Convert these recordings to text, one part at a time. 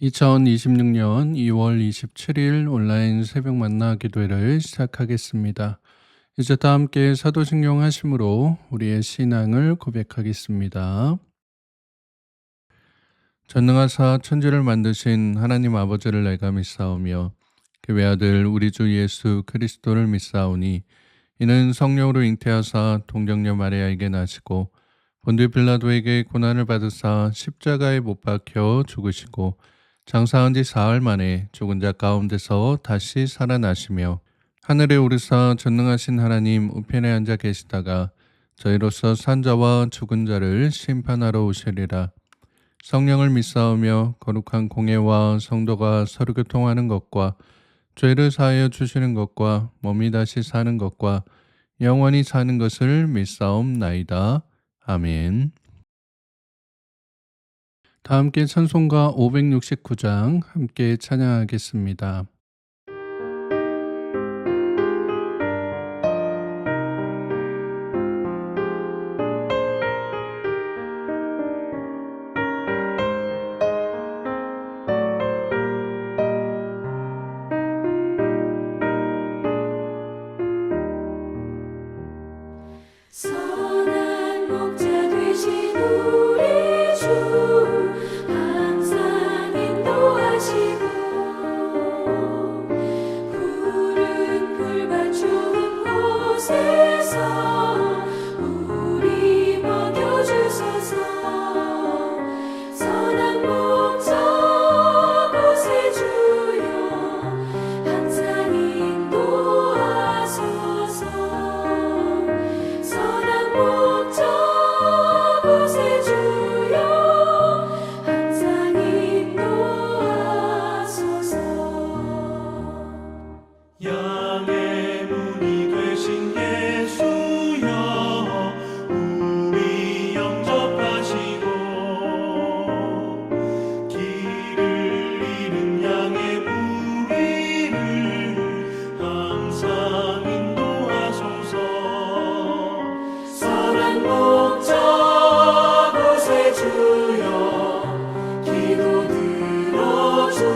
2026년 2월 27일 온라인 새벽 만나 기도회를 시작하겠습니다. 이제 다 함께 사도신경 하심으로 우리의 신앙을 고백하겠습니다. 전능하사 천지를 만드신 하나님 아버지를 내가 믿사오며 그 외아들 우리 주 예수 그리스도를 믿사오니 이는 성령으로 잉태하사 동정녀 마리아에게 나시고 본디 빌라도에게 고난을 받으사 십자가에 못 박혀 죽으시고 장사한 지 사흘 만에 죽은 자 가운데서 다시 살아나시며 하늘에 오르사 전능하신 하나님 우편에 앉아 계시다가 저희로서 산 자와 죽은 자를 심판하러 오시리라. 성령을 믿사오며 거룩한 공예와 성도가 서로 교통하는 것과 죄를 사하여 주시는 것과 몸이 다시 사는 것과 영원히 사는 것을 믿사옵나이다. 아멘. 다 함께 찬송가 569장 함께 찬양하겠습니다. 선한 목자 되신 우리 주 항상 인도하시고 푸른 풀밭 좋은 곳에서 우리 먹여주소서. 선한 목자 곳에 주여 항상 인도하소서. 선한 목자 곳에 주여 항상 인도하소서. 양의 문이 되신 예수여 우리 영접하시고 길을 잃은 양의 무리를 항상 인도하소서. 선한 목자 곳에 주여 기도 들어주소서.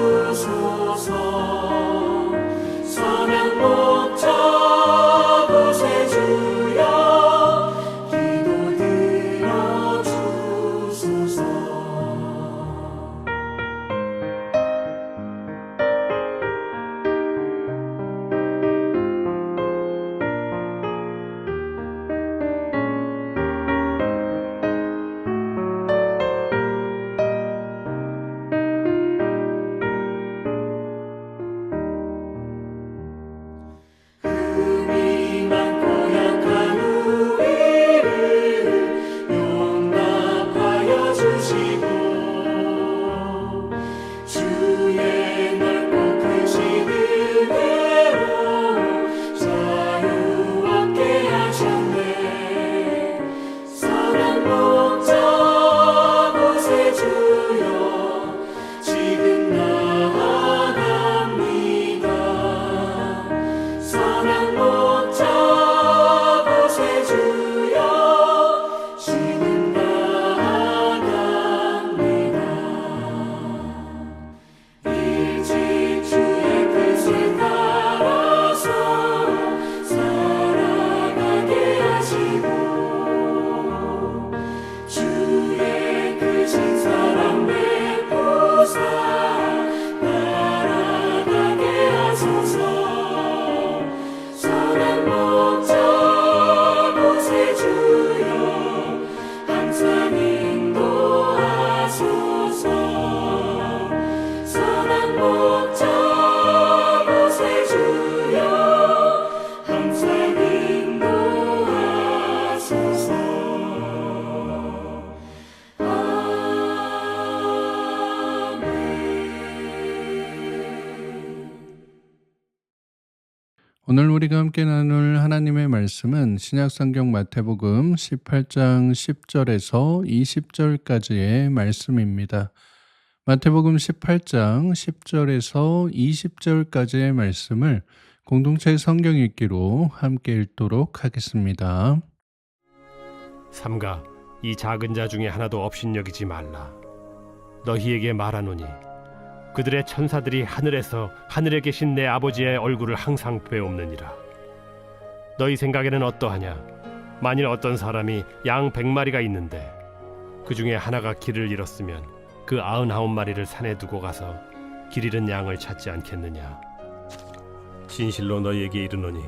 선한 목자 곳에 주여 기도 들어주소서. 흠이 많고 약한 우리를 용납하여 주시고 주의 넓고 크신 은혜로 자유 얻게 하셨네. 선한 목자 곳에 주여 지금 나아갑니다. 선한 목자 곳에 주여 지금 나아갑니다. 일찍 주의 뜻을 따라서 살아가게 하시고 주의 크신 사랑 베푸사 따라가게 하소서. 선한 목자 곳에 주여 항상 인도하소서. 선한 목자 곳에 주여 항상 인도하소서. 오늘 우리가 함께 나눌 하나님의 말씀은 신약성경 마태복음 18장 10절에서 20절까지의 말씀입니다. 마태복음 18장 10절에서 20절까지의 말씀을 공동체 성경 읽기로 함께 읽도록 하겠습니다. 삼가 이 작은 자 중에 하나도 업신여기지 말라. 너희에게 말하노니 그들의 천사들이 하늘에서 하늘에 계신 내 아버지의 얼굴을 항상 배옵느니라. 너희 생각에는 어떠하냐? 만일 어떤 사람이 양 100마리가 있는데 그 중에 하나가 길을 잃었으면 그 99마리를 산에 두고 가서 길 잃은 양을 찾지 않겠느냐? 진실로 너희에게 이르노니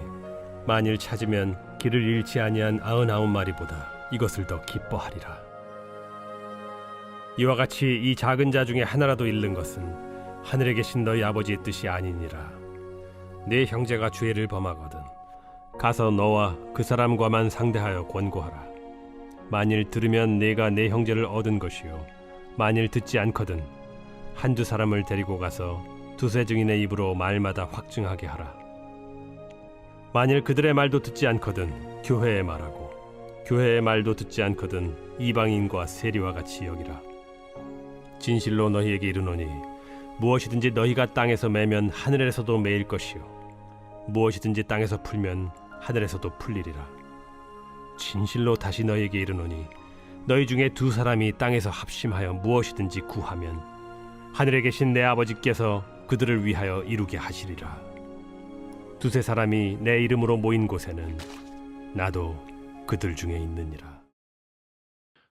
만일 찾으면 길을 잃지 아니한 99마리보다 이것을 더 기뻐하리라. 이와 같이 이 작은 자 중에 하나라도 잃는 것은 하늘에 계신 너희 아버지의 뜻이 아니니라. 네 형제가 죄를 범하거든 가서 너와 그 사람과만 상대하여 권고하라. 만일 들으면 네가 네 형제를 얻은 것이요 만일 듣지 않거든 한두 사람을 데리고 가서 두세 증인의 입으로 말마다 확증하게 하라. 만일 그들의 말도 듣지 않거든 교회의 말하고 교회의 말도 듣지 않거든 이방인과 세리와 같이 여기라. 진실로 너희에게 이르노니 무엇이든지 너희가 땅에서 매면 하늘에서도 매일 것이요 무엇이든지 땅에서 풀면 하늘에서도 풀리리라. 진실로 다시 너희에게 이르노니 너희 중에 두 사람이 땅에서 합심하여 무엇이든지 구하면 하늘에 계신 내 아버지께서 그들을 위하여 이루게 하시리라. 두세 사람이 내 이름으로 모인 곳에는 나도 그들 중에 있느니라.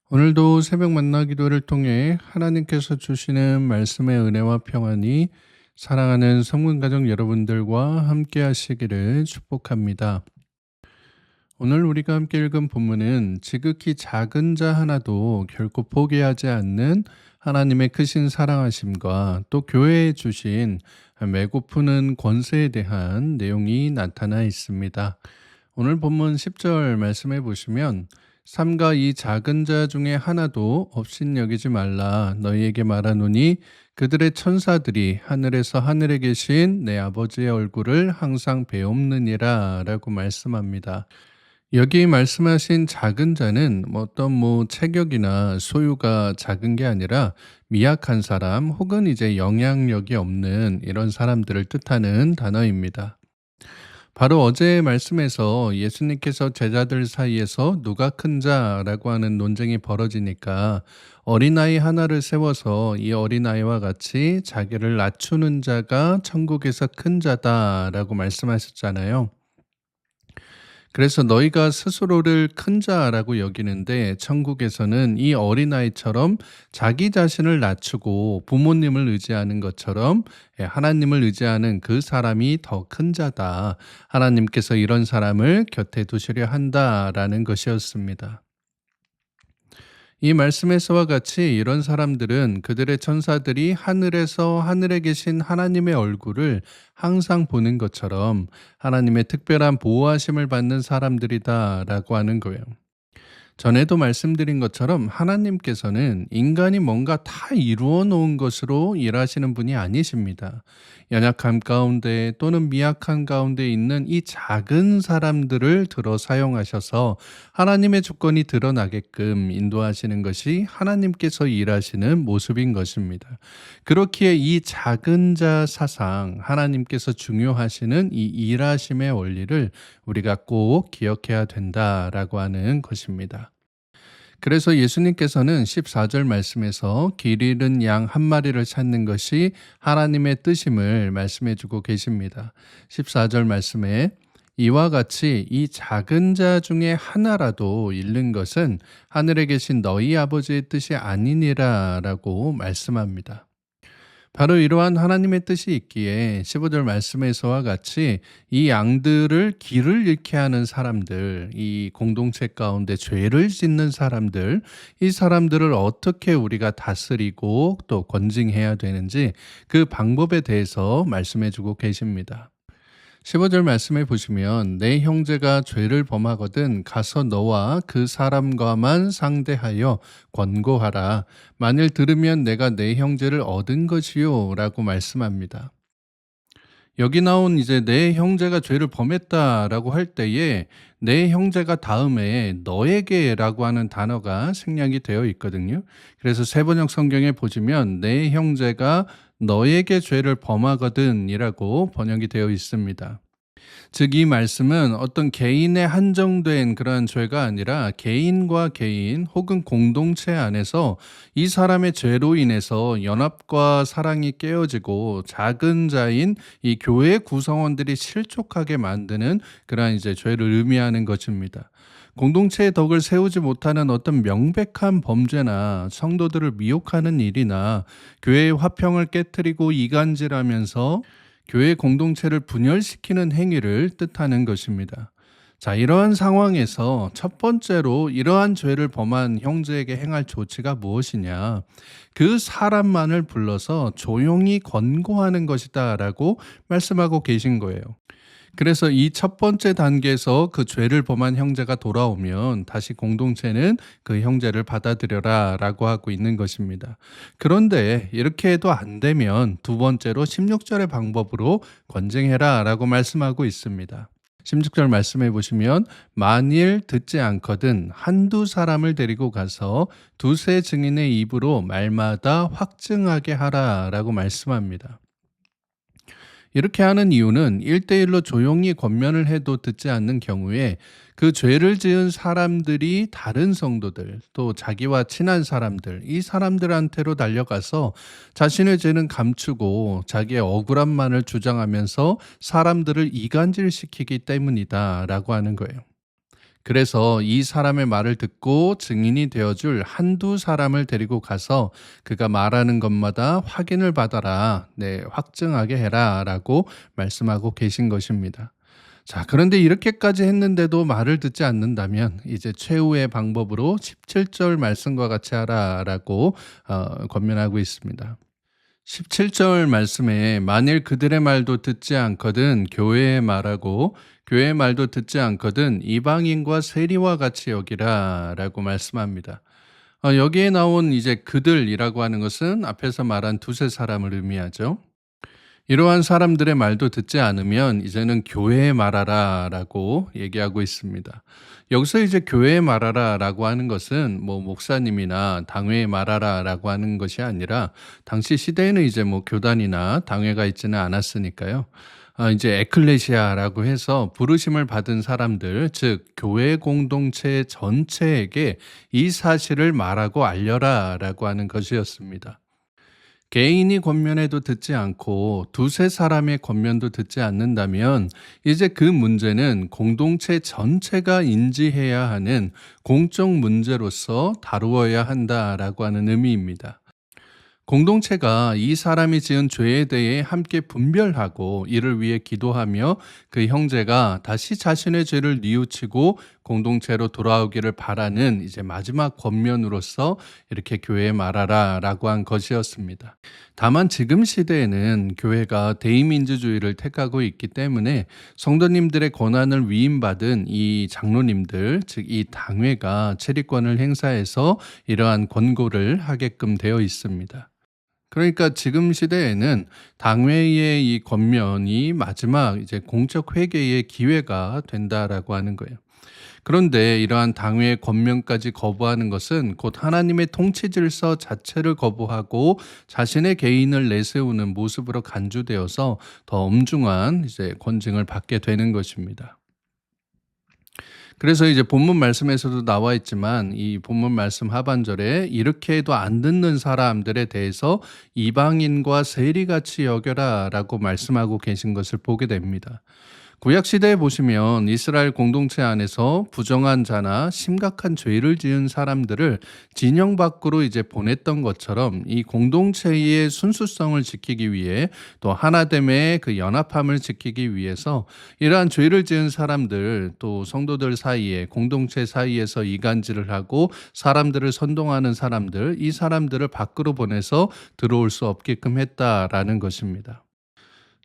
오늘도 새벽 만나 기도를 통해 하나님께서 주시는 말씀의 은혜와 평안이 사랑하는 성문가족 여러분들과 함께 하시기를 축복합니다. 오늘 우리가 함께 읽은 본문은 지극히 작은 자 하나도 결코 포기하지 않는 하나님의 크신 사랑하심과 또 교회에 주신 메고프는 권세에 대한 내용이 나타나 있습니다. 오늘 본문 10절 말씀해 보시면 삼가 이 작은 자 중에 하나도 업신여기지 말라. 너희에게 말하노니 그들의 천사들이 하늘에서 하늘에 계신 내 아버지의 얼굴을 항상 배옵느니라 라고 말씀합니다. 여기 말씀하신 작은 자는 어떤 체격이나 소유가 작은 게 아니라 미약한 사람 혹은 이제 영향력이 없는 이런 사람들을 뜻하는 단어입니다. 바로 어제의 말씀에서 예수님께서 제자들 사이에서 누가 큰 자라고 하는 논쟁이 벌어지니까 어린아이 하나를 세워서 이 어린아이와 같이 자기를 낮추는 자가 천국에서 큰 자다라고 말씀하셨잖아요. 그래서 너희가 스스로를 큰 자라고 여기는데 천국에서는 이 어린아이처럼 자기 자신을 낮추고 부모님을 의지하는 것처럼 하나님을 의지하는 그 사람이 더 큰 자다. 하나님께서 이런 사람을 곁에 두시려 한다라는 것이었습니다. 이 말씀에서와 같이 이런 사람들은 그들의 천사들이 하늘에서 하늘에 계신 하나님의 얼굴을 항상 보는 것처럼 하나님의 특별한 보호하심을 받는 사람들이다라고 하는 거예요. 전에도 말씀드린 것처럼 하나님께서는 인간이 뭔가 다 이루어 놓은 것으로 일하시는 분이 아니십니다. 연약함 가운데 또는 미약한 가운데 있는 이 작은 사람들을 들어 사용하셔서 하나님의 주권이 드러나게끔 인도하시는 것이 하나님께서 일하시는 모습인 것입니다. 그렇기에 이 작은 자 사상, 하나님께서 중요하시는 이 일하심의 원리를 우리가 꼭 기억해야 된다라고 하는 것입니다. 그래서 예수님께서는 14절 말씀에서 길 잃은 양 한 마리를 찾는 것이 하나님의 뜻임을 말씀해 주고 계십니다. 14절 말씀에 이와 같이 이 작은 자 중에 하나라도 잃는 것은 하늘에 계신 너희 아버지의 뜻이 아니니라 라고 말씀합니다. 바로 이러한 하나님의 뜻이 있기에 15절 말씀에서와 같이 이 양들을 길을 잃게 하는 사람들, 이 공동체 가운데 죄를 짓는 사람들, 이 사람들을 어떻게 우리가 다스리고 또 권징해야 되는지 그 방법에 대해서 말씀해 주고 계십니다. 15절 말씀에 보시면 내 형제가 죄를 범하거든 가서 너와 그 사람과만 상대하여 권고하라. 만일 들으면 내가 내 형제를 얻은 것이요 라고 말씀합니다. 여기 나온 이제 내 형제가 죄를 범했다라고 할 때에 내 형제가 다음에 너에게라고 하는 단어가 생략이 되어 있거든요. 그래서 세번역 성경에 보시면 내 형제가 너에게 죄를 범하거든 이라고 번역이 되어 있습니다. 즉 이 말씀은 어떤 개인에 한정된 그러한 죄가 아니라 개인과 개인 혹은 공동체 안에서 이 사람의 죄로 인해서 연합과 사랑이 깨어지고 작은 자인 이 교회 구성원들이 실족하게 만드는 그러한 이제 죄를 의미하는 것입니다. 공동체의 덕을 세우지 못하는 어떤 명백한 범죄나 성도들을 미혹하는 일이나 교회의 화평을 깨뜨리고 이간질하면서 교회 공동체를 분열시키는 행위를 뜻하는 것입니다. 자, 이러한 상황에서 첫 번째로 이러한 죄를 범한 형제에게 행할 조치가 무엇이냐? 그 사람만을 불러서 조용히 권고하는 것이다라고 말씀하고 계신 거예요. 그래서 이 첫 번째 단계에서 그 죄를 범한 형제가 돌아오면 다시 공동체는 그 형제를 받아들여라 라고 하고 있는 것입니다. 그런데 이렇게 해도 안 되면 두 번째로 16절의 방법으로 권쟁해라 라고 말씀하고 있습니다. 16절 말씀해 보시면 만일 듣지 않거든 한두 사람을 데리고 가서 두세 증인의 입으로 말마다 확증하게 하라 라고 말씀합니다. 이렇게 하는 이유는 1대1로 조용히 권면을 해도 듣지 않는 경우에 그 죄를 지은 사람들이 다른 성도들 또 자기와 친한 사람들 이 사람들한테로 달려가서 자신의 죄는 감추고 자기의 억울함만을 주장하면서 사람들을 이간질시키기 때문이다 라고 하는 거예요. 그래서 이 사람의 말을 듣고 증인이 되어줄 한두 사람을 데리고 가서 그가 말하는 것마다 확인을 받아라. 네, 확증하게 해라. 라고 말씀하고 계신 것입니다. 자, 그런데 이렇게까지 했는데도 말을 듣지 않는다면 이제 최후의 방법으로 17절 말씀과 같이 하라라고 권면하고 있습니다. 17절 말씀에 만일 그들의 말도 듣지 않거든 교회의 말하고 교회의 말도 듣지 않거든 이방인과 세리와 같이 여기라 라고 말씀합니다. 여기에 나온 이제 그들이라고 하는 것은 앞에서 말한 두세 사람을 의미하죠. 이러한 사람들의 말도 듣지 않으면 이제는 교회에 말하라 라고 얘기하고 있습니다. 여기서 이제 교회에 말하라 라고 하는 것은 뭐 목사님이나 당회에 말하라 라고 하는 것이 아니라 당시 시대에는 이제 뭐 교단이나 당회가 있지는 않았으니까요. 이제 에클레시아라고 해서 부르심을 받은 사람들, 즉 교회 공동체 전체에게 이 사실을 말하고 알려라 라고 하는 것이었습니다. 개인이 권면해도 듣지 않고 두세 사람의 권면도 듣지 않는다면 이제 그 문제는 공동체 전체가 인지해야 하는 공적 문제로서 다루어야 한다라고 하는 의미입니다. 공동체가 이 사람이 지은 죄에 대해 함께 분별하고 이를 위해 기도하며 그 형제가 다시 자신의 죄를 뉘우치고 공동체로 돌아오기를 바라는 이제 마지막 권면으로서 이렇게 교회에 말하라 라고 한 것이었습니다. 다만 지금 시대에는 교회가 대의민주주의를 택하고 있기 때문에 성도님들의 권한을 위임받은 이 장로님들, 즉 이 당회가 체리권을 행사해서 이러한 권고를 하게끔 되어 있습니다. 그러니까 지금 시대에는 당회의 이 권면이 마지막 이제 공적 회개의 기회가 된다라고 하는 거예요. 그런데 이러한 당회의 권면까지 거부하는 것은 곧 하나님의 통치 질서 자체를 거부하고 자신의 개인을 내세우는 모습으로 간주되어서 더 엄중한 이제 권징을 받게 되는 것입니다. 그래서 이제 본문 말씀에서도 나와 있지만 이 본문 말씀 하반절에 이렇게 해도 안 듣는 사람들에 대해서 이방인과 세리같이 여겨라라고 말씀하고 계신 것을 보게 됩니다. 구약 시대에 보시면 이스라엘 공동체 안에서 부정한 자나 심각한 죄를 지은 사람들을 진영 밖으로 이제 보냈던 것처럼 이 공동체의 순수성을 지키기 위해 또 하나됨의 그 연합함을 지키기 위해서 이러한 죄를 지은 사람들 또 성도들 사이에 공동체 사이에서 이간질을 하고 사람들을 선동하는 사람들 이 사람들을 밖으로 보내서 들어올 수 없게끔 했다라는 것입니다.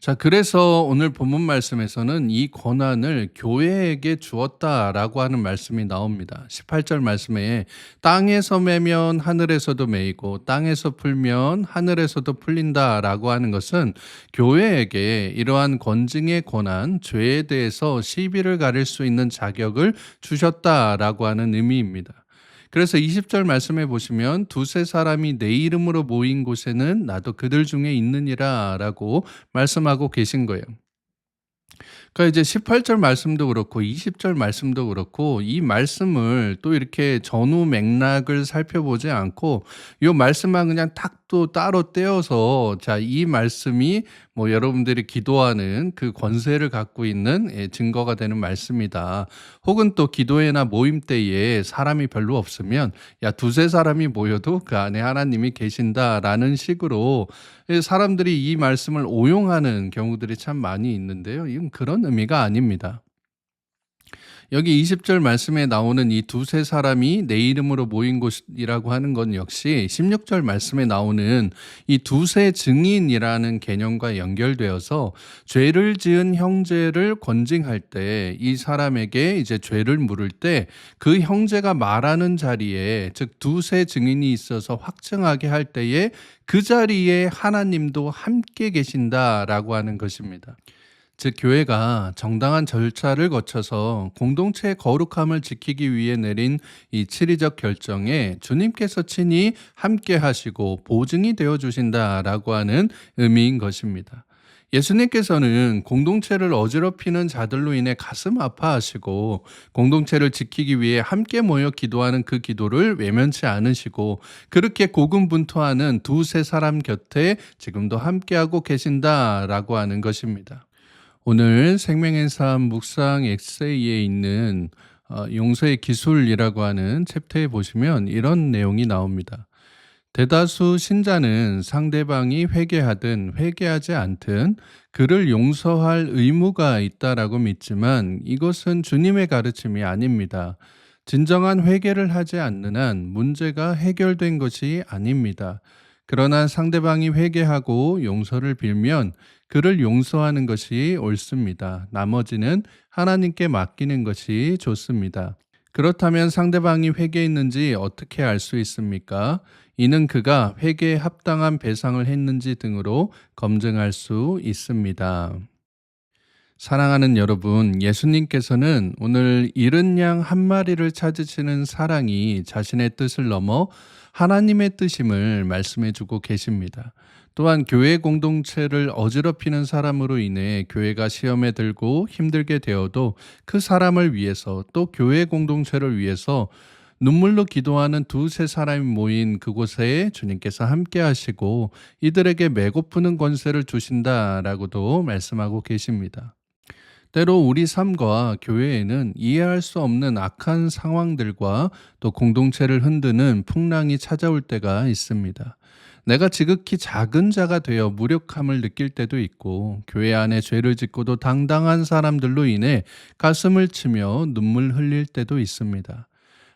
자, 그래서 오늘 본문 말씀에서는 이 권한을 교회에게 주었다라고 하는 말씀이 나옵니다. 18절 말씀에 땅에서 매면 하늘에서도 매이고 땅에서 풀면 하늘에서도 풀린다라고 하는 것은 교회에게 이러한 권징의 권한, 죄에 대해서 시비를 가릴 수 있는 자격을 주셨다라고 하는 의미입니다. 그래서 20절 말씀해 보시면 두세 사람이 내 이름으로 모인 곳에는 나도 그들 중에 있느니라 라고 말씀하고 계신 거예요. 그러니까 이제 18절 말씀도 그렇고 20절 말씀도 그렇고 이 말씀을 또 이렇게 전후 맥락을 살펴보지 않고 요 말씀만 그냥 탁 또 따로 떼어서 자 이 말씀이 뭐 여러분들이 기도하는 그 권세를 갖고 있는 증거가 되는 말씀이다. 혹은 또 기도회나 모임 때에 사람이 별로 없으면 야 두세 사람이 모여도 그 안에 하나님이 계신다라는 식으로 사람들이 이 말씀을 오용하는 경우들이 참 많이 있는데요. 이건 그런 의미가 아닙니다. 여기 20절 말씀에 나오는 이 두세 사람이 내 이름으로 모인 곳이라고 하는 건 역시 16절 말씀에 나오는 이 두세 증인이라는 개념과 연결되어서 죄를 지은 형제를 권징할 때 이 사람에게 이제 죄를 물을 때 그 형제가 말하는 자리에 즉 두세 증인이 있어서 확증하게 할 때에 그 자리에 하나님도 함께 계신다라고 하는 것입니다. 즉 교회가 정당한 절차를 거쳐서 공동체의 거룩함을 지키기 위해 내린 이 치리적 결정에 주님께서 친히 함께 하시고 보증이 되어 주신다라고 하는 의미인 것입니다. 예수님께서는 공동체를 어지럽히는 자들로 인해 가슴 아파하시고 공동체를 지키기 위해 함께 모여 기도하는 그 기도를 외면치 않으시고 그렇게 고군분투하는 두세 사람 곁에 지금도 함께하고 계신다라고 하는 것입니다. 오늘 생명의 삶 묵상 엑세이에 있는 용서의 기술이라고 하는 챕터에 보시면 이런 내용이 나옵니다. 대다수 신자는 상대방이 회개하든 회개하지 않든 그를 용서할 의무가 있다라고 믿지만 이것은 주님의 가르침이 아닙니다. 진정한 회개를 하지 않는 한 문제가 해결된 것이 아닙니다. 그러나 상대방이 회개하고 용서를 빌면 그를 용서하는 것이 옳습니다. 나머지는 하나님께 맡기는 것이 좋습니다. 그렇다면 상대방이 회개했는지 어떻게 알 수 있습니까? 이는 그가 회개에 합당한 배상을 했는지 등으로 검증할 수 있습니다. 사랑하는 여러분, 예수님께서는 오늘 잃은 양 한 마리를 찾으시는 사랑이 자신의 뜻을 넘어 하나님의 뜻임을 말씀해 주고 계십니다. 또한 교회 공동체를 어지럽히는 사람으로 인해 교회가 시험에 들고 힘들게 되어도 그 사람을 위해서 또 교회 공동체를 위해서 눈물로 기도하는 두세 사람이 모인 그곳에 주님께서 함께 하시고 이들에게 배고프는 권세를 주신다라고도 말씀하고 계십니다. 때로 우리 삶과 교회에는 이해할 수 없는 악한 상황들과 또 공동체를 흔드는 풍랑이 찾아올 때가 있습니다. 내가 지극히 작은 자가 되어 무력함을 느낄 때도 있고 교회 안에 죄를 짓고도 당당한 사람들로 인해 가슴을 치며 눈물 흘릴 때도 있습니다.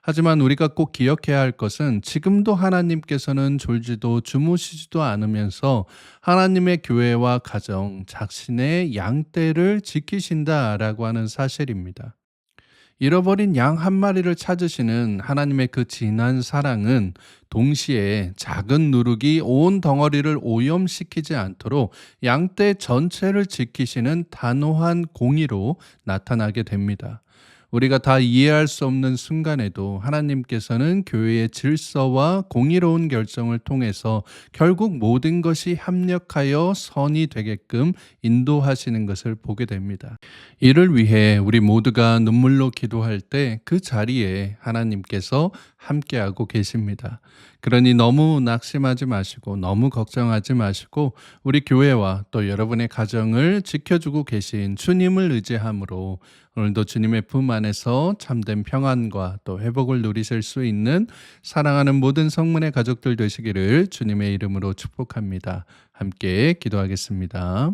하지만 우리가 꼭 기억해야 할 것은 지금도 하나님께서는 졸지도 주무시지도 않으면서 하나님의 교회와 가정, 자신의 양떼를 지키신다라고 하는 사실입니다. 잃어버린 양 한 마리를 찾으시는 하나님의 그 진한 사랑은 동시에 작은 누룩이 온 덩어리를 오염시키지 않도록 양떼 전체를 지키시는 단호한 공의로 나타나게 됩니다. 우리가 다 이해할 수 없는 순간에도 하나님께서는 교회의 질서와 공의로운 결정을 통해서 결국 모든 것이 합력하여 선이 되게끔 인도하시는 것을 보게 됩니다. 이를 위해 우리 모두가 눈물로 기도할 때 그 자리에 하나님께서 함께하고 계십니다. 그러니 너무 낙심하지 마시고 너무 걱정하지 마시고 우리 교회와 또 여러분의 가정을 지켜주고 계신 주님을 의지함으로 오늘도 주님의 품 안에서 참된 평안과 또 회복을 누리실 수 있는 사랑하는 모든 성문의 가족들 되시기를 주님의 이름으로 축복합니다. 함께 기도하겠습니다.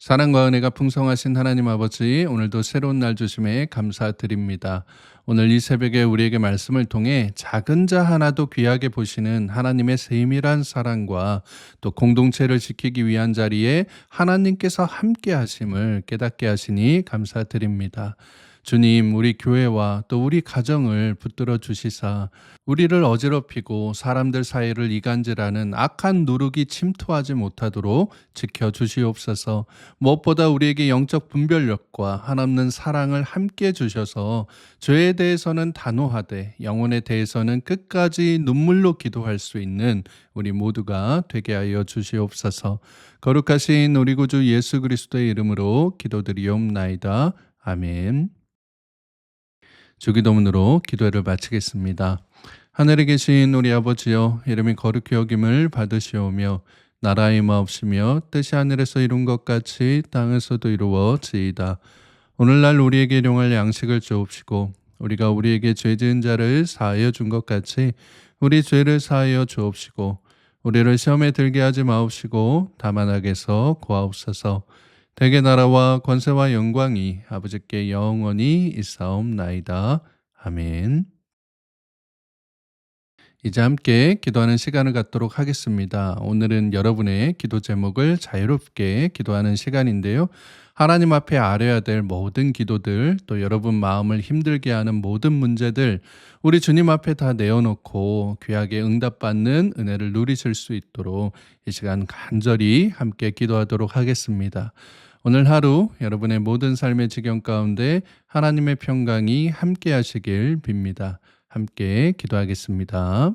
사랑과 은혜가 풍성하신 하나님 아버지, 오늘도 새로운 날 주심에 감사드립니다. 오늘 이 새벽에 우리에게 말씀을 통해 작은 자 하나도 귀하게 보시는 하나님의 세밀한 사랑과 또 공동체를 지키기 위한 자리에 하나님께서 함께 하심을 깨닫게 하시니 감사드립니다. 주님, 우리 교회와 또 우리 가정을 붙들어 주시사 우리를 어지럽히고 사람들 사이를 이간질하는 악한 누룩이 침투하지 못하도록 지켜 주시옵소서. 무엇보다 우리에게 영적 분별력과 한없는 사랑을 함께 주셔서 죄에 대해서는 단호하되 영혼에 대해서는 끝까지 눈물로 기도할 수 있는 우리 모두가 되게 하여 주시옵소서. 거룩하신 우리 구주 예수 그리스도의 이름으로 기도드리옵나이다. 아멘. 주기도문으로 기도를 마치겠습니다. 하늘에 계신 우리 아버지여, 이름이 거룩히 여김을 받으시오며 나라의 임하옵시며 뜻이 하늘에서 이룬 것 같이 땅에서도 이루어지이다. 오늘날 우리에게 일용할 양식을 주옵시고 우리가 우리에게 죄 지은 자를 사하여 준 것 같이 우리 죄를 사하여 주옵시고 우리를 시험에 들게 하지 마옵시고 다만 악에서 구하옵소서. 대개 나라와 권세와 영광이 아버지께 영원히 있사옵나이다. 아멘. 이제 함께 기도하는 시간을 갖도록 하겠습니다. 오늘은 여러분의 기도 제목을 자유롭게 기도하는 시간인데요. 하나님 앞에 아뢰야 될 모든 기도들, 또 여러분 마음을 힘들게 하는 모든 문제들 우리 주님 앞에 다 내어놓고 귀하게 응답받는 은혜를 누리실 수 있도록 이 시간 간절히 함께 기도하도록 하겠습니다. 오늘 하루 여러분의 모든 삶의 지경 가운데 하나님의 평강이 함께 하시길 빕니다. 함께 기도하겠습니다.